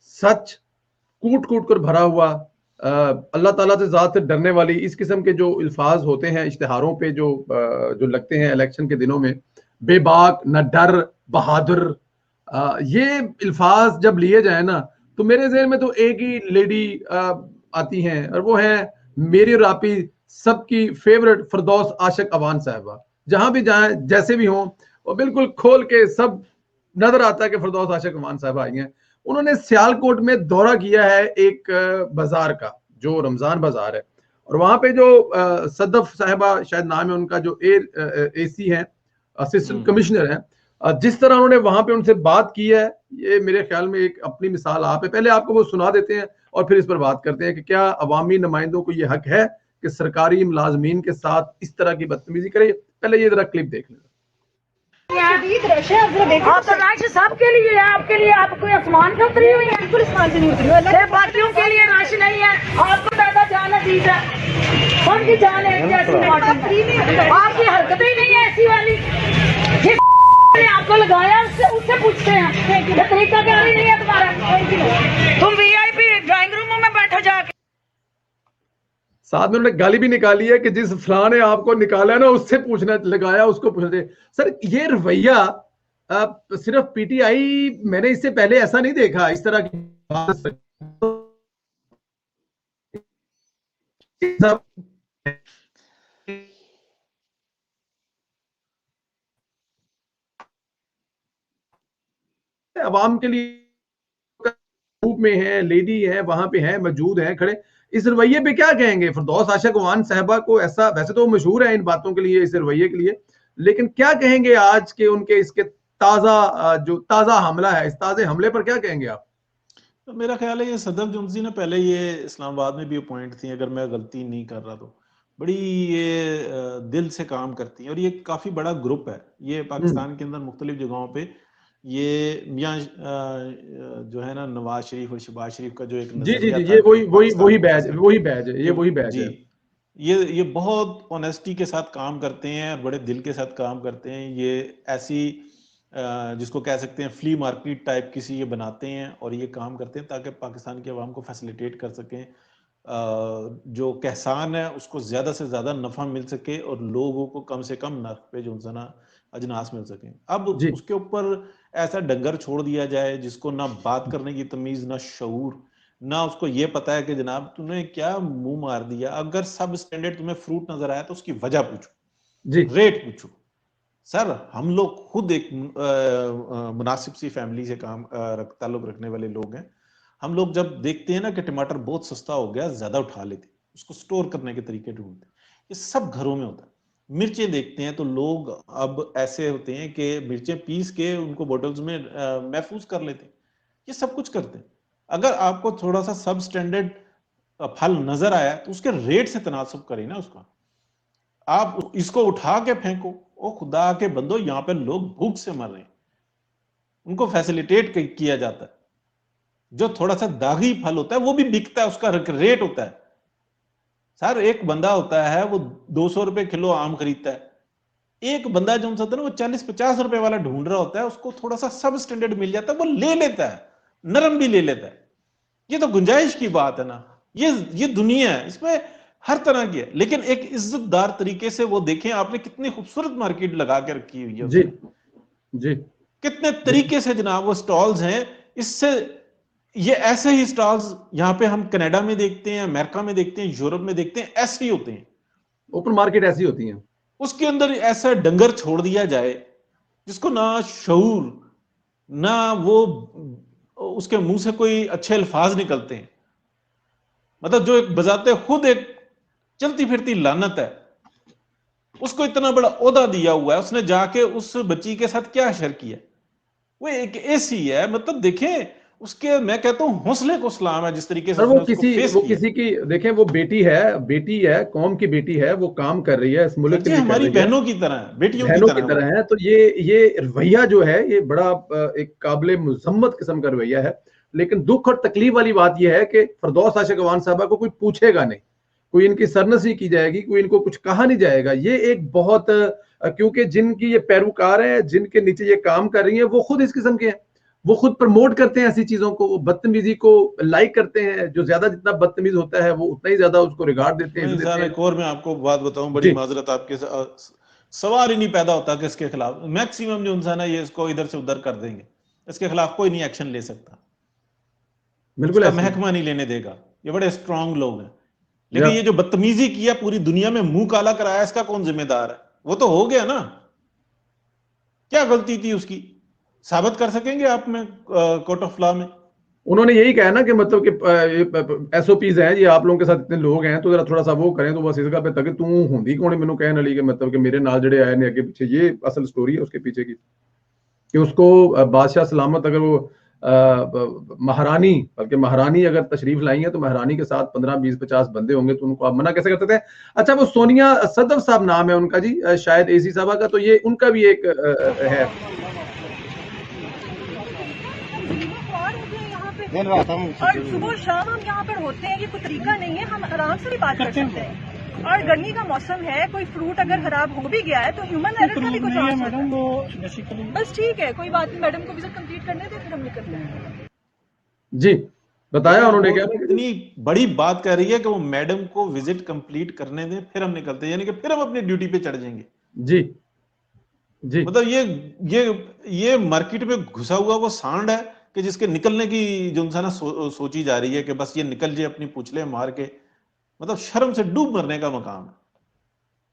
सच कूट कूट कर भरा हुआ, अल्लाह ताला से ज़ात से डरने वाली, इस किस्म के जो अल्फाज होते हैं इश्तिहारों पे जो लगते हैं इलेक्शन के दिनों में, बेबाक, न डर, बहादुर, ये अल्फाज जब लिए जाए ना तो मेरे ज़हन में तो एक ही लेडी आती हैं और वो है मेरी और आपी सबकी फेवरेट फिरदौस आशिक अवान साहिबा। जहां भी जाए जैसे भी हों वो बिल्कुल खोल के सब नजर आता है कि फिरदौस आशिक अवान साहिबा आई हैं। उन्होंने सियालकोट में दौरा किया है एक बाजार का जो रमजान बाजार है, और वहां पे जो सदफ साहिबा शायद नाम है उनका, जो एसी है, असिस्टेंट कमिश्नर है, जिस तरह उन्होंने वहां पे उनसे बात की है, ये मेरे ख्याल में एक अपनी मिसाल आप है। पहले आपको वो सुना देते हैं और फिर इस पर बात करते हैं कि क्या अवामी नुमाइंदों को ये हक है कि सरकारी मुलाजमीन के साथ इस तरह की बदतमीजी करे। पहले ये जरा क्लिप देख लें। आप तो राशि सबके लिए है, आपके लिए आप कोई आसमान से उतरी हुई है? बिल्कुल आसमान से नहीं उतरी हुई, बाकियों के लिए राशि नहीं है। आपको ज्यादा जान अजीज है, कौन की जान है ऐसी? आपकी हरकतें ही नहीं है ऐसी वाली। जिस आपको लगाया उससे पूछते हैं ये तरीका क्या नहीं है तुम्हारा? तुम वीआईपी ड्राइंग रूमों में बैठो जाके। साथ में उन्होंने गाली भी निकाली है कि जिस फलां ने आपको निकाला है ना उससे पूछना, लगाया उसको पूछना। सर ये रवैया सिर्फ पीटीआई, मैंने इससे पहले ऐसा नहीं देखा इस तरह की अवाम के लिए ग्रुप में है, लेडी है, वहां पे है, मौजूद है खड़े। इस रवैये पे क्या कहेंगे फिरदौस आशिक अवान साहिबा को? ऐसा वैसे तो मशहूर है इन बातों के लिए, इस रवैये के लिए, लेकिन क्या कहेंगे आज के उनके इसके जो ताजा हमला है, इस ताजे हमले पर क्या कहेंगे आप? तो मेरा ख्याल है ये सदफ जुम्सी ने पहले ये इस्लामाबाद में भी अपॉइंट थी, अगर मैं गलती नहीं कर रहा तो बड़ी ये दिल से काम करती हैं, और ये काफी बड़ा ग्रुप है। ये पाकिस्तान के अंदर मुख्तलिफ जगहों पे ये मियां जो है ना नवाज शरीफ और शहबाज शरीफ का जो एक नजरिया था, ये वही बैच है, ये वही बैच है। ये बहुत ऑनेस्टी के साथ काम करते हैं और बड़े दिल के साथ काम करते हैं। ये ऐसी जिसको कह सकते हैं फ्ली मार्केट टाइप किसी ये बनाते हैं और ये काम करते हैं ताकि पाकिस्तान की आवाम को फैसिलिटेट कर सकें, जो कहसान है उसको ज्यादा से ज्यादा नफा मिल सके और लोगों को कम से कम नर्क पे जो अजनास मिल सके। अब उसके ऊपर ऐसा डंगर छोड़ दिया जाए जिसको ना बात करने की तमीज, ना शऊर, ना उसको ये पता है कि जनाब तूने क्या मुंह मार दिया। अगर सब स्टैंडर्ड तुम्हें फ्रूट नजर आया तो उसकी वजह पूछो, रेट पूछो। सर हम लोग खुद एक मुनासिब सी फैमिली से ताल्लुक रखने वाले लोग हैं। हम लोग जब देखते हैं ना कि टमाटर बहुत सस्ता हो गया, ज्यादा उठा लेते, उसको स्टोर करने के तरीके ढूंढते। ये सब घरों में होता है। मिर्चें देखते हैं तो लोग अब ऐसे होते हैं कि मिर्चें पीस के उनको बोतल्स में महफूज कर लेते हैं। ये सब कुछ करते हैं। अगर आपको थोड़ा सा सब स्टैंडर्ड फल नजर आया तो उसके रेट से तनासब करें ना उसका। आप इसको उठा के फेंको, ओ खुदा के बंदो, यहां पे लोग भूख से मर रहे हैं, उनको फैसिलिटेट किया जाता है। जो थोड़ा सा दागी फल होता है वो भी बिकता है, उसका रेट होता है। सर एक बंदा होता है वो 200 रुपए किलो आम खरीदता है, एक बंदा जो होता है ना वो 40-50 रुपए वाला ढूंढ रहा होता है, उसको थोड़ा सा सब स्टैंडर्ड मिल जाता है, वो ले लेता है, नरम भी ले लेता है। ये तो गुंजाइश की बात है ना, ये दुनिया है, इसमें हर तरह की है। लेकिन एक इज्जतदार तरीके से वो देखें आपने कितनी खूबसूरत मार्केट लगा के रखी हुई है जी जी, कितने तरीके से जनाब वो स्टॉल्स हैं। इससे ये ऐसे ही स्टॉल्स यहाँ पे हम कनाडा में देखते हैं, अमेरिका में देखते हैं, यूरोप में देखते हैं, ऐसे ही होते हैं। ओपन मार्केट ऐसी होती है। उसके अंदर ऐसा डंगर छोड़ दिया जाए जिसको ना शऊर, ना वो उसके मुंह से कोई अच्छे अल्फाज निकलते हैं, मतलब जो एक बजाते खुद एक चलती फिरती लानत है, उसको इतना बड़ा ओहदा दिया हुआ है, उसने जाके उस बच्ची के साथ क्या अशर किया। वो एक ऐसी है, मतलब देखें उसके, मैं कहता हूं हौसले को सलाम है जिस तरीके से वो किसी की देखें, वो बेटी है, कौम की बेटी है, वो काम कर रही है इस मुल्क के लिए, हमारी बहनों की तरह, बेटियों की तरह है। तो ये रवैया जो है ये बड़ा एक काबिल मुजम्मत किस्म का रवैया है। लेकिन दुख और तकलीफ वाली बात यह है कि फिरदौस आशिक अवान साहबा को कोई पूछेगा नहीं, कोई इनकी सरनसी की जाएगी, कोई इनको कुछ कहा नहीं जाएगा। ये एक बहुत क्योंकि जिनकी ये पैरोकार है, जिनके नीचे ये काम कर रही है, वो खुद इस किस्म के हैं। वो खुद प्रमोट करते हैं ऐसी चीजों को, वो बदतमीजी को लाइक करते हैं, जो ज्यादा जितना बदतमीज होता है वो उतना ही ज्यादा उसको रिगार्ड देते हैं, नहीं सर, एक और मैं आपको बात बताऊं, बड़ी माजरत आपके सवाल ही नहीं पैदा होता कि इसके खिलाफ मैक्सिमम जो इंसान है ये इसको इधर से उधर कर देंगे, इसके खिलाफ कोई नहीं एक्शन ले सकता, बिल्कुल महकमा नहीं लेने देगा, ये बड़े स्ट्रांग लोग हैं। लेकिन ये जो बदतमीजी किया, पूरी दुनिया में मुंह काला कराया, इसका कौन जिम्मेदार है? वो तो हो गया ना, क्या गलती थी उसकी, साबित कर सकेंगे आप में कोर्ट ऑफ लॉ में? उन्होंने यही कहा ना कि मतलब कि एसओपीज हैं ये, आप लोगों के साथ इतने लोग हैं तो जरा थोड़ा सा वो करें, तो बस इस गल पे तक तू होंदी कौन मैनू कहने वाली कि मतलब कि मेरे नाल जड़े आए ने अगे पीछे, ये असल स्टोरी है उसके पीछे की, कि उसको बादशाह सलामत अगर वो महारानी, बल्कि महारानी अगर तशरीफ लाई है तो महारानी के साथ 15 20 50 बंदे होंगे तो उनको आप मना कैसे करते थे? अच्छा, वो सोनिया सदफ साहब नाम है उनका जी, शायद एसी साहबा का, तो ये उनका भी एक है। और सुबह शाम हम यहाँ पर होते हैं, ये कोई तरीका नहीं है, हम आराम से भी बात कर सकते हैं। और गर्मी का मौसम है, कोई फ्रूट अगर खराब हो भी गया है तो ह्यूमन एरर का भी कुछ चांस होता है। बस ठीक है, कोई बात नहीं, मैडम को विजिट कंप्लीट करने दे, फिर हम निकलते हैं। जी बताया उन्होंने क्या, इतनी बड़ी बात कर रही है कि वो मैडम को विजिट कंप्लीट करने दें फिर हम निकलते हैं, यानी कि फिर हम अपनी ड्यूटी पे चढ़ जाएंगे। जी जी, मतलब ये मार्केट में घुसा हुआ वो सांड है कि जिसके निकलने की जो इंसान सोची जा रही है कि बस ये निकल जाए अपनी पूंछले मार के, मतलब शर्म से डूब मरने का मकाम है।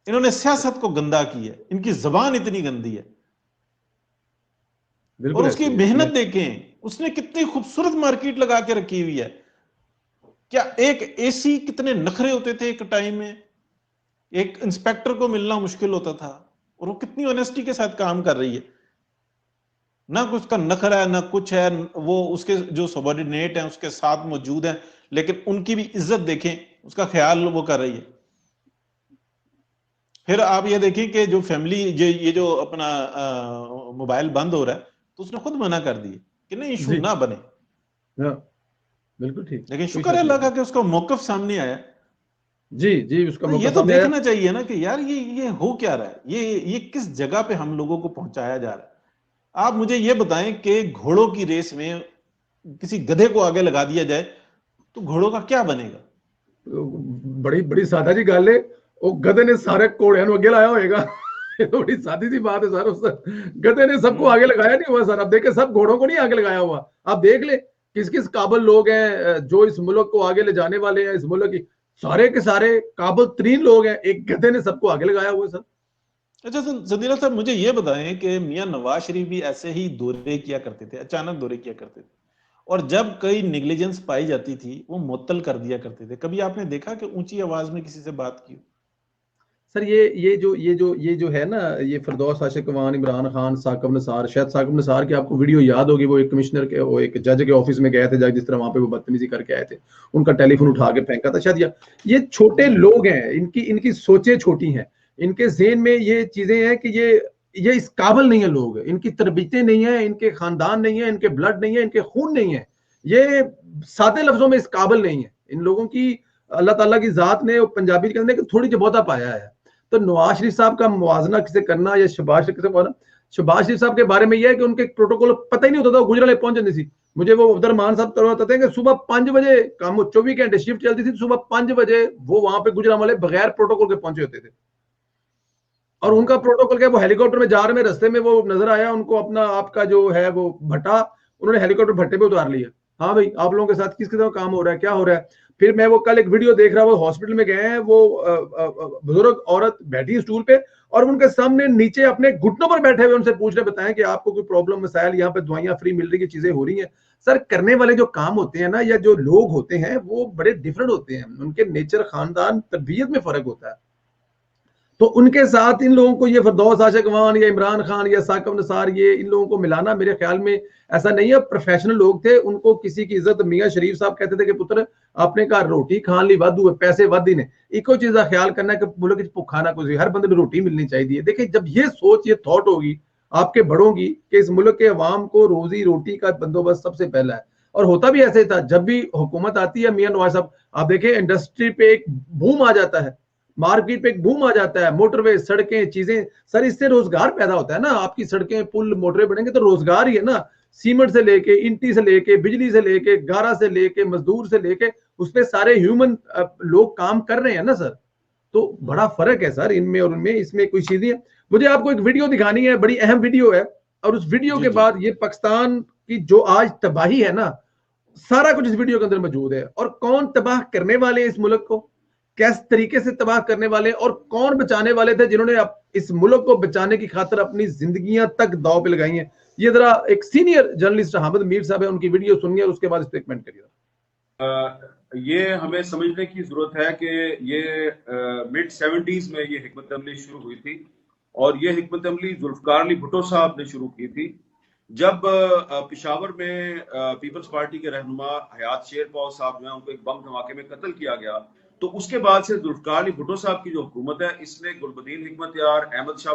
इन्होंने सियासत को गंदा की है, इनकी जबान इतनी गंदी है। और उसकी मेहनत देखें, उसने कितनी खूबसूरत मार्केट लगा के रखी हुई है। क्या एक एसी, कितने नखरे होते थे एक टाइम में, एक इंस्पेक्टर को मिलना मुश्किल होता था, और वो कितनी ऑनेस्टी के साथ काम कर रही है, ना कुछ का नखरा है ना कुछ है, वो उसके जो सबॉर्डिनेट हैं उसके साथ मौजूद हैं, लेकिन उनकी भी इज्जत देखें, उसका ख्याल वो कर रही है। फिर आप ये देखें कि जो फैमिली, ये जो अपना मोबाइल बंद हो रहा है, तो उसने खुद मना कर दी कि नहीं इशू ना बने। बिल्कुल ठीक, लेकिन शुक्र है अल्लाह का कि उसका मौकफ सामने आया। जी जी, उसका तो ये तो देखना चाहिए ना कि यार ये हो क्या रहा है, ये किस जगह पे हम लोगों को पहुंचाया जा रहा है। आप मुझे ये बताएं कि घोड़ों की रेस में किसी गधे को आगे लगा दिया जाए तो घोड़ों का क्या बनेगा? बड़ी बड़ी सादा जी गल है, वो गधे ने सारे घोड़िया अगे लाया होएगा। ये तो बड़ी सादी सी बात है सर, उस गधे ने सबको आगे लगाया नहीं हुआ सर। अब देखे, सब घोड़ों को नहीं आगे लगाया हुआ। आप देख ले किस किस काबिल लोग हैं जो इस मुल्क को आगे ले जाने वाले हैं। इस मुल्क की सारे के सारे काबिल तरीन लोग हैं, एक गधे ने सबको आगे लगाया हुआ सर। अच्छा जदीला साहब, मुझे ये बताएं कि मियां नवाज शरीफ भी ऐसे ही दौरे किया करते थे, अचानक दौरे किया करते थे, और जब कई नेग्लिजेंस पाई जाती थी वो मुअत्तल कर दिया करते थे। कभी आपने देखा कि ऊंची आवाज में किसी से बात की? सर ये जो है ना, ये फिरदौस आशिक अवान, इमरान खान, साकिब निसार, शायद साकिब निसार की आपको वीडियो याद होगी, वो एक कमिश्नर के, वो एक जज के ऑफिस में गए थे, जिस तरह वहां पे वो बदतमीजी करके आए थे, उनका टेलीफोन उठा के फेंका था शायद। ये छोटे लोग हैं, इनकी सोचें छोटी हैं, इनके ज़हन में ये चीजें हैं कि ये इस काबिल नहीं है लोग, इनकी तरबियतें नहीं है, इनके खानदान नहीं है, इनके ब्लड नहीं है, इनके खून नहीं है, ये सादे लफ्जों में इस काबिल नहीं है। इन लोगों की अल्लाह ताला की जात ने पंजाबी के अंदर थोड़ी जबोता पाया है। तो नवाज शरीफ साहब का मुवाजना किसे करना या शहबाज शरीफ से बोलना, शहबाज शरीफ साहब के बारे में यह है कि उनके प्रोटोकॉल पता ही नहीं होता था, गुजराले पहुंच जाती थी। मुझे वो अब्दुर्रहमान साहब बताते हैं कि सुबह 5 बजे काम, 24 घंटे शिफ्ट चलती थी, सुबह 5 बजे वो वहां पे गुजरावाले बगैर प्रोटोकॉल के पहुंचे होते थे। और उनका प्रोटोकॉल क्या, वो हेलीकॉप्टर में जा रहे में रास्ते में वो नजर आया उनको अपना आपका जो है वो भट्टा, उन्होंने हेलीकॉप्टर भट्टे पे उतार लिया। हाँ भाई, आप लोगों के साथ किस किस्म का काम हो रहा है, क्या हो रहा है? फिर मैं वो कल एक वीडियो देख रहा, वो हॉस्पिटल में गए हैं, वो बुजुर्ग औरत बैठी स्टूल पे और उनके सामने नीचे अपने घुटनों पर बैठे हुए उनसे पूछ रहे, बताएं कि आपको कोई प्रॉब्लम मसाइल, यहाँ पे दवाइयां फ्री मिल रही है, चीजें हो रही हैं। सर, करने वाले जो काम होते हैं ना, या जो लोग होते हैं, वो बड़े डिफरेंट होते हैं, उनके नेचर, खानदान, तरबियत में फर्क होता है। तो उनके साथ इन लोगों को, ये फिरदौस आशिक अवान या इमरान खान या साकिब निसार, ये इन लोगों को मिलाना मेरे ख्याल में ऐसा नहीं है। प्रोफेशनल लोग थे, उनको किसी की इज्जत, मियां शरीफ साहब कहते थे कि पुत्र अपने घर रोटी खान ली वाधू है, पैसे वाधी ने, इको चीज का ख्याल करना है कि मुल्क भुखा ना कोई, हर बंदे को रोटी मिलनी चाहिए। देखिए, जब ये सोच, ये थॉट होगी आपके बड़ों की कि इस मुल्क के अवाम को रोजी रोटी का बंदोबस्त सबसे पहला है, और होता भी ऐसे था। जब भी हुकूमत आती है मियां नवाज साहब, आप देखें इंडस्ट्री पे एक बूम आ जाता है, मार्केट पे एक बूम आ जाता है, मोटरवे, सड़कें, चीजें, सर इससे रोजगार पैदा होता है ना। आपकी सड़कें, पुल, मोटरवे बनेंगे तो रोजगार ही है ना। सीमेंट से लेके, इंटी से लेके, बिजली से लेके, गारा से लेके, मजदूर से लेके, उसमें सारे ह्यूमन लोग काम कर रहे हैं ना सर। तो बड़ा फर्क है सर इनमें और उनमें, इसमें कोई चीजें है। मुझे आपको एक वीडियो दिखानी है, बड़ी अहम वीडियो है, और उस वीडियो के बाद ये पाकिस्तान की जो आज तबाही है ना, सारा कुछ इस वीडियो के अंदर मौजूद है। और कौन तबाह करने वाले इस मुल्क को, किस तरीके से तबाह करने वाले, और कौन बचाने वाले थे जिन्होंने इस मुल्क को बचाने की खातिर अपनी जिंदगियां तक दांव पे लगाई हैं। ये जरा एक सीनियर जर्नलिस्ट हामिद मीर साहब है, उनकी वीडियो सुनिए और उसके बाद स्टेटमेंट करिए। ये हमें समझने की जरूरत है कि ये मिड 70s में ये हिकमत अमली शुरू हुई थी, और ये हिकमत अमली जुल्फकार अली भुट्टो साहब ने शुरू की थी। जब पेशावर में पीपल्स पार्टी के रहनुमा हयात शेरपाव साहब जो है उनको एक बम धमाके में कत्ल किया गया, तो उसके बाद से जुल्फकार अली भुट्टो साहब की जो हुकूमत है, इसने गुलबदीन हिकमत यार, अहमद शाह